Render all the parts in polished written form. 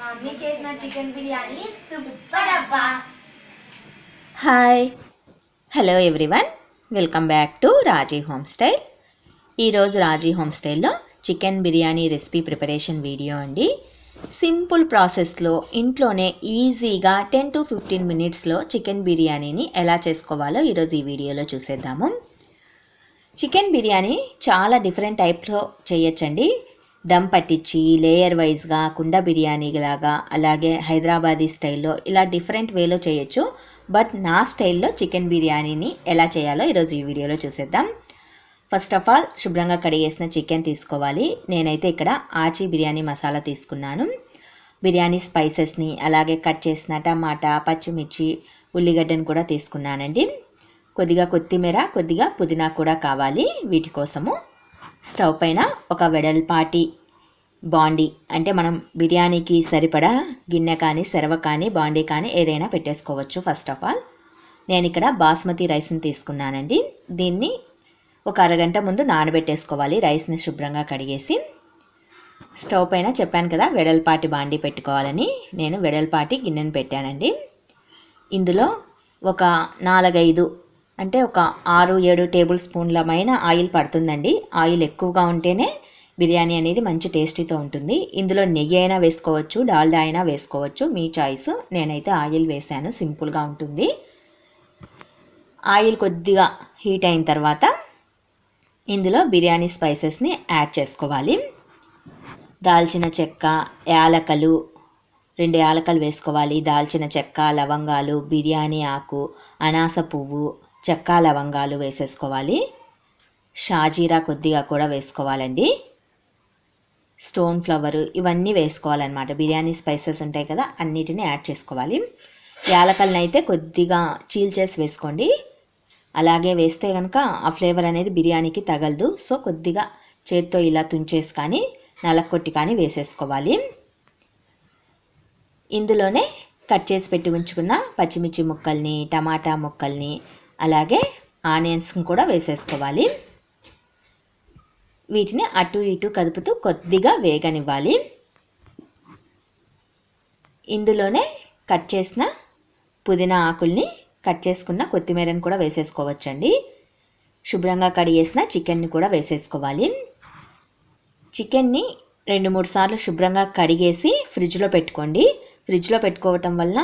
Mummy చేసిన chicken biryani super అబ్బా. Hi, hello everyone, welcome back to Raji home style. ఈరోజు రాజీ home స్టైల్లో chicken biryani recipe preparation video అండి. Simple ప్రాసెస్లో ఇంట్లోనే ఈజీగా 10 to 15 మినిట్స్లో చికెన్ బిర్యానీని ఎలా చేసుకోవాలో ఈరోజు ఈ వీడియోలో చూసేద్దాము. చికెన్ బిర్యానీ చాలా డిఫరెంట్ టైప్లో చేయొచ్చండి. దమ్ పట్టించి లేయర్ వైజ్గా కుండ బిర్యానీ లాగా, అలాగే హైదరాబాదీ స్టైల్లో ఇలా డిఫరెంట్ వేలో చేయొచ్చు. బట్ నా స్టైల్లో చికెన్ బిర్యానీని ఎలా చేయాలో ఈరోజు ఈ వీడియోలో చూసేద్దాం. ఫస్ట్ ఆఫ్ ఆల్ శుభ్రంగా కడిగేసిన చికెన్ తీసుకోవాలి. నేనైతే ఇక్కడ ఆచి బిర్యానీ మసాలా తీసుకున్నాను. బిర్యానీ స్పైసెస్ని అలాగే కట్ చేసిన టమాటా, పచ్చిమిర్చి, ఉల్లిగడ్డను కూడా తీసుకున్నానండి. కొద్దిగా కొత్తిమీర, కొద్దిగా పుదీనా కూడా కావాలి. వీటి కోసము స్టవ్ పైన ఒక వెడల్పాటి బాండీ, అంటే మనం బిర్యానీకి సరిపడా గిన్నె కానీ, సెరవ కానీ, బాండీ కానీ ఏదైనా పెట్టేసుకోవచ్చు. ఫస్ట్ ఆఫ్ ఆల్ నేను ఇక్కడ బాస్మతి రైస్ని తీసుకున్నానండి. దీన్ని ఒక అరగంట ముందు నానబెట్టేసుకోవాలి. రైస్ని శుభ్రంగా కడిగేసి స్టవ్ పైన చెప్పాను కదా వెడల్పాటి బాండీ పెట్టుకోవాలని, నేను వెడల్పాటి గిన్నెను పెట్టానండి. ఇందులో ఒక 4-5 అంటే ఒక 6-7 టేబుల్ స్పూన్లమైన ఆయిల్ పడుతుందండి. ఆయిల్ ఎక్కువగా ఉంటేనే బిర్యానీ అనేది మంచి టేస్టీతో ఉంటుంది. ఇందులో నెయ్యి అయినా వేసుకోవచ్చు, డాల్డా అయినా వేసుకోవచ్చు, మీ చాయిస్. నేనైతే ఆయిల్ వేసాను, సింపుల్గా ఉంటుంది. ఆయిల్ కొద్దిగా హీట్ అయిన తర్వాత ఇందులో బిర్యానీ స్పైసెస్ని యాడ్ చేసుకోవాలి. దాల్చిన చెక్క, యాలకలు, 2 యాలకలు వేసుకోవాలి. దాల్చిన చెక్క, లవంగాలు, బిర్యానీ ఆకు, అనాస పువ్వు, చెక్క, లవంగాలు వేసేసుకోవాలి. షాజీరా కొద్దిగా కూడా వేసుకోవాలండి. స్టోన్ ఫ్లవర్ ఇవన్నీ వేసుకోవాలన్నమాట. బిర్యానీ స్పైసెస్ ఉంటాయి కదా, అన్నిటిని యాడ్ చేసుకోవాలి. యాలకలను అయితే కొద్దిగా చీల్చేసి వేసుకోండి. అలాగే వేస్తే కనుక ఆ ఫ్లేవర్ అనేది బిర్యానీకి తగలదు. సో కొద్దిగా చేత్తో ఇలా తుంచేసి కానీ, నలక్కొట్టి కానీ వేసేసుకోవాలి. ఇందులోనే కట్ చేసి పెట్టి ఉంచుకున్న పచ్చిమిర్చి ముక్కల్ని, టమాటా ముక్కల్ని, అలాగే ఆనియన్స్ని కూడా వేసేసుకోవాలి. వీటిని అటు ఇటు కదుపుతూ కొద్దిగా వేగనివ్వాలి. ఇందులోనే కట్ చేసిన పుదీనా ఆకుల్ని, కట్ చేసుకున్న కొత్తిమీరని కూడా వేసేసుకోవచ్చండి. శుభ్రంగా కడిగేసిన చికెన్ని కూడా వేసేసుకోవాలి. చికెన్ని 2-3 సార్లు శుభ్రంగా కడిగేసి ఫ్రిడ్జ్లో పెట్టుకోండి. ఫ్రిడ్జ్లో పెట్టుకోవటం వల్ల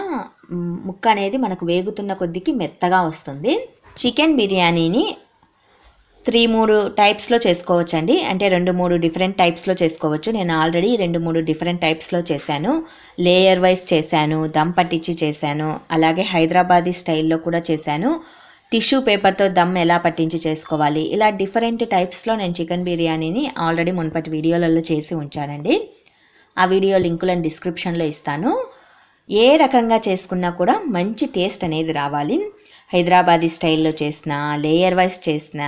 ముక్క అనేది మనకు వేగుతున్న కొద్దికి మెత్తగా వస్తుంది. చికెన్ బిర్యానీని 3 టైప్స్లో చేసుకోవచ్చండి. అంటే 2-3 డిఫరెంట్ టైప్స్లో చేసుకోవచ్చు. నేను ఆల్రెడీ 2-3 డిఫరెంట్ టైప్స్లో చేశాను. లేయర్ వైజ్ చేశాను, దమ్ పట్టించి చేశాను, అలాగే హైదరాబాదీ స్టైల్లో కూడా చేశాను. టిష్యూ పేపర్తో దమ్ ఎలా పట్టించి చేసుకోవాలి, ఇలా డిఫరెంట్ టైప్స్లో నేను చికెన్ బిర్యానీని ఆల్రెడీ మునుపటి వీడియోలలో చేసి ఉంచానండి. ఆ వీడియో లింకులను డిస్క్రిప్షన్లో ఇస్తాను. ఏ రకంగా చేసుకున్నా కూడా మంచి టేస్ట్ అనేది రావాలి. హైదరాబాదీ స్టైల్లో చేసిన, లేయర్ వైజ్ చేసిన,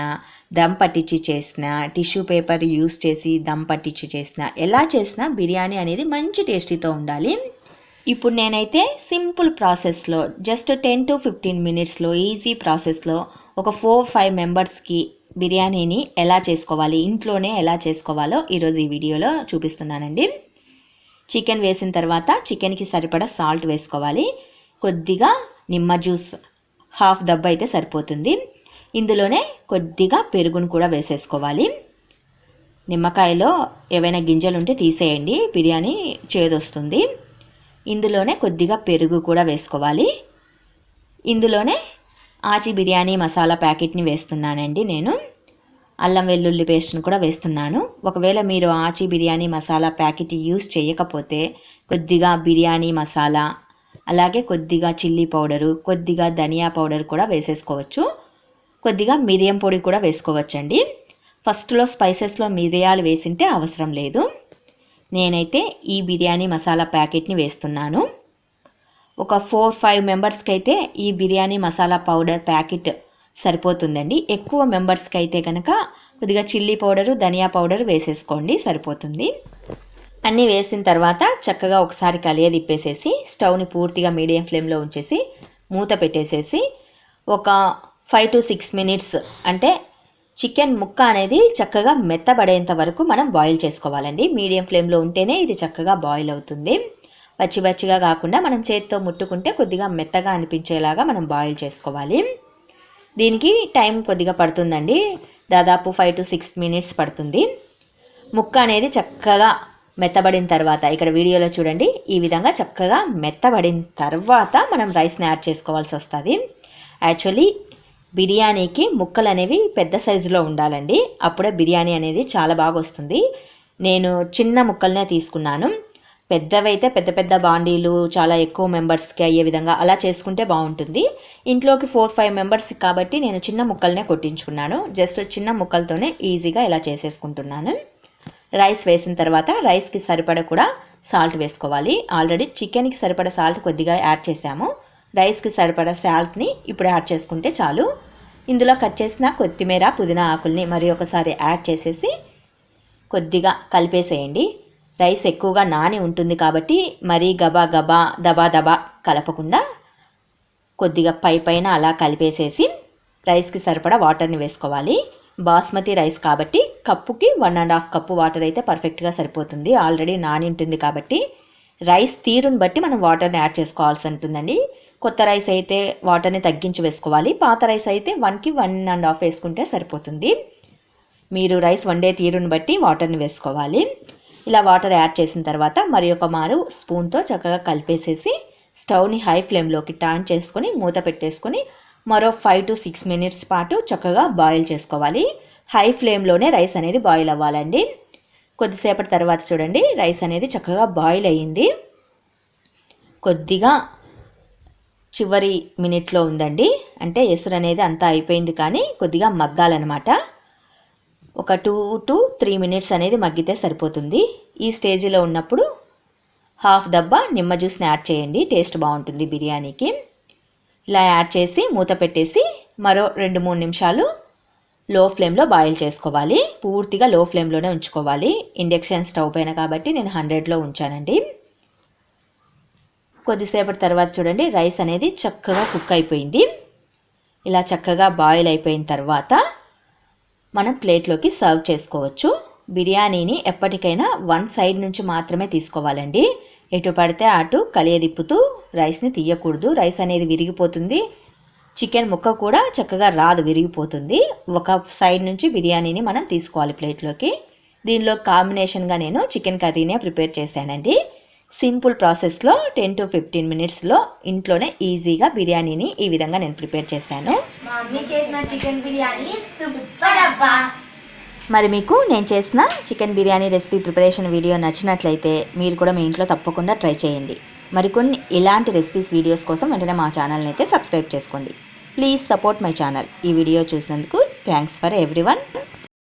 దమ్ పట్టించి చేసిన, టిష్యూ పేపర్ యూస్ చేసి దమ్ పట్టించి చేసిన, ఎలా చేసినా బిర్యానీ అనేది మంచి టేస్టీతో ఉండాలి. ఇప్పుడు నేనైతే సింపుల్ ప్రాసెస్లో జస్ట్ 10 to 15 మినిట్స్లో ఈజీ ప్రాసెస్లో ఒక 4-5 మెంబర్స్కి బిర్యానీని ఎలా చేసుకోవాలి, ఇంట్లోనే ఎలా చేసుకోవాలో ఈరోజు ఈ వీడియోలో చూపిస్తున్నానండి. చికెన్ వేసిన తర్వాత చికెన్కి సరిపడా సాల్ట్ వేసుకోవాలి. కొద్దిగా నిమ్మ జ్యూస్ 1/2 దబ్బ అయితే సరిపోతుంది. ఇందులోనే కొద్దిగా పెరుగును కూడా వేసేసుకోవాలి. నిమ్మకాయలో ఏవైనా గింజలు ఉంటే తీసేయండి, బిర్యానీ చేదొస్తుంది. ఇందులోనే కొద్దిగా పెరుగు కూడా వేసుకోవాలి. ఇందులోనే ఆచి బిర్యానీ మసాలా ప్యాకెట్ని వేస్తున్నానండి నేను. అల్లం వెల్లుల్లి పేస్ట్ని కూడా వేస్తున్నాను. ఒకవేళ మీరు ఆచి బిర్యానీ మసాలా ప్యాకెట్ యూస్ చేయకపోతే కొద్దిగా బిర్యానీ మసాలా, అలాగే కొద్దిగా చిల్లీ పౌడరు, కొద్దిగా ధనియా పౌడర్ కూడా వేసేసుకోవచ్చు. కొద్దిగా మిరియం పొడి కూడా వేసుకోవచ్చండి. ఫస్ట్లో స్పైసెస్లో మిరియాలు వేసింటే అవసరం లేదు. నేనైతే ఈ బిర్యానీ మసాలా ప్యాకెట్ని వేస్తున్నాను. ఒక 4-5 మెంబర్స్కి అయితే ఈ బిర్యానీ మసాలా పౌడర్ ప్యాకెట్ సరిపోతుందండి. ఎక్కువ మెంబర్స్కి అయితే కనుక కొద్దిగా చిల్లీ పౌడరు, ధనియా పౌడర్ వేసేసుకోండి, సరిపోతుంది. అన్నీ వేసిన తర్వాత చక్కగా ఒకసారి కలియదిప్పేసేసి స్టవ్ని పూర్తిగా మీడియం ఫ్లేమ్లో ఉంచేసి మూత పెట్టేసేసి ఒక 5 to 6 మినిట్స్, అంటే చికెన్ ముక్క అనేది చక్కగా మెత్తబడేంత వరకు మనం బాయిల్ చేసుకోవాలండి. మీడియం ఫ్లేమ్లో ఉంటేనే ఇది చక్కగా బాయిల్ అవుతుంది. పచ్చి పచ్చిగా కాకుండా మనం చేతితో ముట్టుకుంటే కొద్దిగా మెత్తగా అనిపించేలాగా మనం బాయిల్ చేసుకోవాలి. దీనికి టైం కొద్దిగా పడుతుందండి, దాదాపు 5 to 6 minutes పడుతుంది. ముక్క అనేది చక్కగా మెత్తబడిన తర్వాత, ఇక్కడ వీడియోలో చూడండి, ఈ విధంగా చక్కగా మెత్తబడిన తర్వాత మనం రైస్ని యాడ్ చేసుకోవాల్సి వస్తుంది. యాక్చువల్లీ బిర్యానీకి ముక్కలు అనేవి పెద్ద సైజులో ఉండాలండి, అప్పుడే బిర్యానీ అనేది చాలా బాగా వస్తుంది. నేను చిన్న ముక్కలనే తీసుకున్నాను. పెద్దవైతే పెద్ద పెద్ద బాండీలు చాలా ఎక్కువ మెంబర్స్కి అయ్యే విధంగా అలా చేసుకుంటే బాగుంటుంది. ఇంట్లోకి 4-5 మెంబర్స్ కాబట్టి నేను చిన్న ముక్కలనే కొట్టించుకున్నాను. జస్ట్ చిన్న ముక్కలతోనే ఈజీగా ఇలా చేసేసుకుంటున్నాను. రైస్ వేసిన తర్వాత రైస్కి సరిపడ కూడా సాల్ట్ వేసుకోవాలి. ఆల్రెడీ చికెన్కి సరిపడ సాల్ట్ కొద్దిగా యాడ్ చేసాము. రైస్కి సరిపడ సాల్ట్ని ఇప్పుడు యాడ్ చేసుకుంటే చాలు. ఇందులో కట్ చేసిన కొత్తిమీర, పుదీనా ఆకుల్ని మరి ఒకసారి యాడ్ చేసేసి కొద్దిగా కలిపేసేయండి. రైస్ ఎక్కువగా నాని ఉంటుంది కాబట్టి మరీ గబా గబా దబా దబా కలపకుండా కొద్దిగా పైన అలా కలిపేసేసి రైస్కి సరిపడా వాటర్ని వేసుకోవాలి. బాస్మతి రైస్ కాబట్టి కప్పుకి 1.5 కప్పు వాటర్ అయితే పర్ఫెక్ట్గా సరిపోతుంది. ఆల్రెడీ నాని ఉంటుంది కాబట్టి రైస్ తీరుని బట్టి మనం వాటర్ని యాడ్ చేసుకోవాల్సి ఉంటుందండి. కొత్త రైస్ అయితే వాటర్ని తగ్గించి వేసుకోవాలి. పాత రైస్ అయితే 1కి 1.5 వేసుకుంటే సరిపోతుంది. మీరు రైస్ వండే తీరుని బట్టి వాటర్ని వేసుకోవాలి. ఇలా వాటర్ యాడ్ చేసిన తర్వాత మరి ఒక మారు స్పూన్తో చక్కగా కలిపేసేసి స్టవ్ని హై ఫ్లేమ్లోకి టర్న్ చేసుకొని మూత పెట్టేసుకొని మరో 5 to 6 minutes పాటు చక్కగా బాయిల్ చేసుకోవాలి. హై ఫ్లేమ్లోనే రైస్ అనేది బాయిల్ అవ్వాలండి. కొద్దిసేపటి తర్వాత చూడండి, రైస్ అనేది చక్కగా బాయిల్ అయ్యింది. కొద్దిగా చివరి మినిట్లో ఉందండి, అంటే ఎసురు అనేది అంతా అయిపోయింది కానీ కొద్దిగా మగ్గాలన్నమాట. ఒక 2 to 3 minutes అనేది మగ్గితే సరిపోతుంది. ఈ స్టేజ్లో ఉన్నప్పుడు హాఫ్ దబ్బా నిమ్మ జ్యూస్ని యాడ్ చేయండి, టేస్ట్ బాగుంటుంది బిర్యానీకి. ఇలా యాడ్ చేసి మూత పెట్టేసి మరో 2-3 నిమిషాలు లో ఫ్లేమ్లో బాయిల్ చేసుకోవాలి. పూర్తిగా లో ఫ్లేమ్లోనే ఉంచుకోవాలి. ఇండక్షన్ స్టవ్ పైన కాబట్టి నేను 100లో ఉంచానండి. కొద్దిసేపటి తర్వాత చూడండి, రైస్ అనేది చక్కగా కుక్ అయిపోయింది. ఇలా చక్కగా బాయిల్ అయిపోయిన తర్వాత మనం ప్లేట్లోకి సర్వ్ చేసుకోవచ్చు. బిర్యానీని ఎప్పటికైనా వన్ సైడ్ నుంచి మాత్రమే తీసుకోవాలండి. ఎటు పడితే అటు కలియదిప్పుతూ రైస్ని తీయకూడదు. రైస్ అనేది విరిగిపోతుంది. చికెన్ ముక్క కూడా చక్కగా రాదు, విరిగిపోతుంది. ఒక సైడ్ నుంచి బిర్యానీని మనం తీసుకోవాలి ప్లేట్లోకి. దీనిలో కాంబినేషన్గా నేను చికెన్ కర్రీనే ప్రిపేర్ చేశానండి. సింపుల్ ప్రాసెస్లో 10 to 15 minutesలో ఇంట్లోనే ఈజీగా బిర్యానీని ఈ విధంగా నేను ప్రిపేర్ చేశాను. మమ్మీ చేసిన చికెన్ బిర్యానీ సూపర్ అబ్బా. మరి మీకు నేను చేసిన chicken biryani recipe preparation video నచ్చినట్లయితే మీరు కూడా మీ ఇంట్లో తప్పకుండా ట్రై చేయండి. మరికొన్ని ఇలాంటి రెసిపీస్ వీడియోస్ కోసం వెంటనే మా ఛానల్ని అయితే సబ్స్క్రైబ్ చేసుకోండి. Please support my channel. ఈ వీడియో చూసినందుకు థ్యాంక్స్ ఫర్ ఎవ్రీవన్.